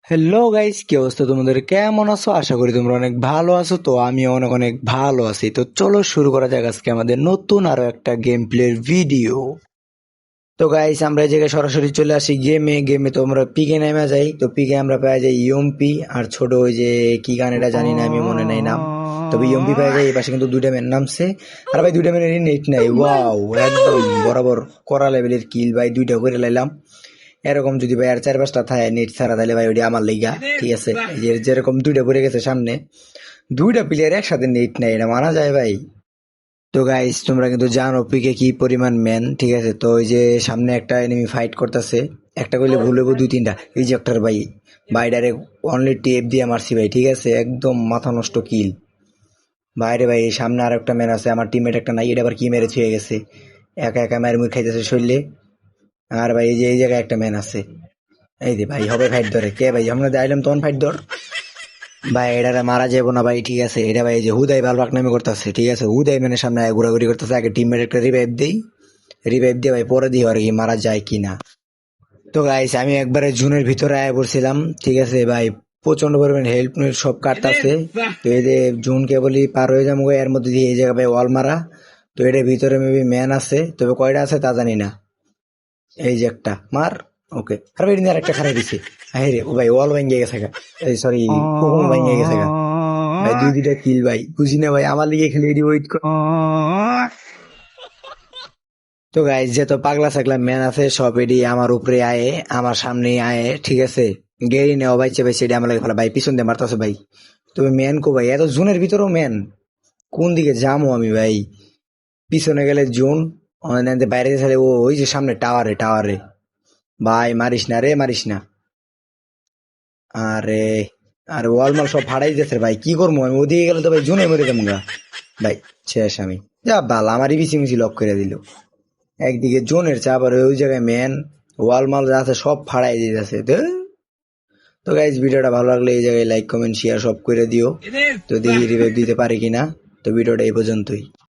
Hello guys, কি অবস্থা তোমাদের? কেমন আছো? আশা করি তোমরা অনেক ভালো আছো। তো আমি অনেক অনেক ভালো আছি। তো চলো শুরু করা যাক আজকে আমাদের নতুন আরো একটা গেম প্লের ভিডিও। তো গাইস, আমরা এই জায়গায় সরাসরি চলে আসি গেমে তো আমরা পিকে নেমে যাই। তো পিকে আমরা পাওয়া যাই ইয়ম্পি আর ছোট ওই যে কি গান এটা জানি না, আমি মনে নাই নাম। তবে ইয়ম্পি পাওয়া যায়। এই পাশে কিন্তু দুইটা ম্যান নামছে। আর ভাই দুইটা ম্যানের নেট নাই। ওয়াও, একদম বরাবর করা লেভেলের কিল ভাই, দুইটা করে লাইলাম। এরকম যদি ভাই আর চার পাঁচটা থাকে নেট ছাড়া, তাহলে ভাই ওইটা আমার লিগা। ঠিক আছে, এই যে যেরকম দুইটা পড়ে গেছে সামনে, দুইটা প্লেয়ার একসাথে নেট নাই, এটা মানা যায় ভাই? তো গাইস, তোমরা কিন্তু জানো পিকে কি পরিমাণ ম্যান। ঠিক আছে, তো ওই যে সামনে একটা এনিমি ফাইট করতেছে, একটা কইলে ভুল হইব দুই তিনটা রিজেক্টর ভাই। ভাই ডাইরেক্ট অনলি টেপ দিয়ে মারছি ভাই। ঠিক আছে, একদম মাথা নষ্ট কিল। বাইরে ভাই সামনে আর একটা ম্যান আছে, আমার টিমমেট একটা নাই, এটা আবার কি মেরে ছুঁয়ে গেছে, একা একা মায়ের মুখ খাইতেছে শরীরে। আর ভাই এই যে এই জায়গায় একটা ম্যান আছে। এই যে ভাই হবে ফাইট ধরে কে ভাই, আমরা আইলাম তখন ফাইট ধর। ভাই এটারে মারা যাবো না ভাই। ঠিক আছে, এটা ভাই এই যে হুদাই বালবাক নামে করতেছে। ঠিক আছে, হুদাই মানে সামনে আয় ঘোরাঘুরি করতেছে। আগে টিমমেট একটা রিভাইভ দেই, রিভাইভ দিয়ে ভাই পরে দিই আর কি মারা যায় কিনা। তো গাইস, আমি একবারে জুনের ভিতরে আয় পড়ছিলাম। ঠিক আছে ভাই, প্রচন্ড পরিমাণে হেল্প সব কাটতাছে। তো এই যে জুন কেবলই পার হয়ে যাবো, এর মধ্যে দিয়ে এই জায়গা ভাই ওয়াল মারা। তো এটার ভিতরে মেবি ম্যান আছে, তবে কয়টা আছে তা জানি না। এই যে একটা মার। ওকে, আর ভাই আর একটা খারাপ দিছে। হ্যাঁ রে, ও ভাই ওয়াল ভেঙে গেছে গা। এই সরি, কোকো ভেঙে গেছে গা। ভাই দুই দুইটা কিল ভাই, বুঝি না ভাই, আমার লিগে খেলে এটি ওয়েট কর। তো গাইজ, যে তো পাগলা ছাগলা ম্যান আছে সব এডি আমার উপরে আয়ে, আমার সামনে আয়ে। ঠিক আছে, গেড়ি নেওয়া ভাই চেপে সেটি আমার লাগে ফেলা ভাই, পিছন দিয়ে মারতেছে ভাই। তুমি ম্যান কো ভাই, এত জোনের ভিতরেও ম্যান? কোন দিকে যামো আমি ভাই? পিছনে গেলে জোন, বাইরে গেলে ও ওই যে সামনে টাওয়ারে টাওয়ারে। ভাই মারিস না রে, মারিস না। আরে, আর ওয়ালমাল সব ফাড়াই দিতেছে ভাই, কি করবো আমি? ওদিকে গেলে তো ভাই জোনে মরে যাবো গা। ভাই শেষ আমি। যা বাল, আমারই বিচি মিচি লক করে দিল। একদিকে জোনের চাপ আর ওই জায়গায় ম্যান, ওয়ালমাল যা আছে সব ফাড়াই দিতেছে। তো গাইজ, ভিডিওটা ভালো লাগলে এই জায়গায় লাইক কমেন্ট শেয়ার সব করে দিও। তো দেখি রিভাইভ দিতে পারি কিনা। তো ভিডিওটা এই পর্যন্তই।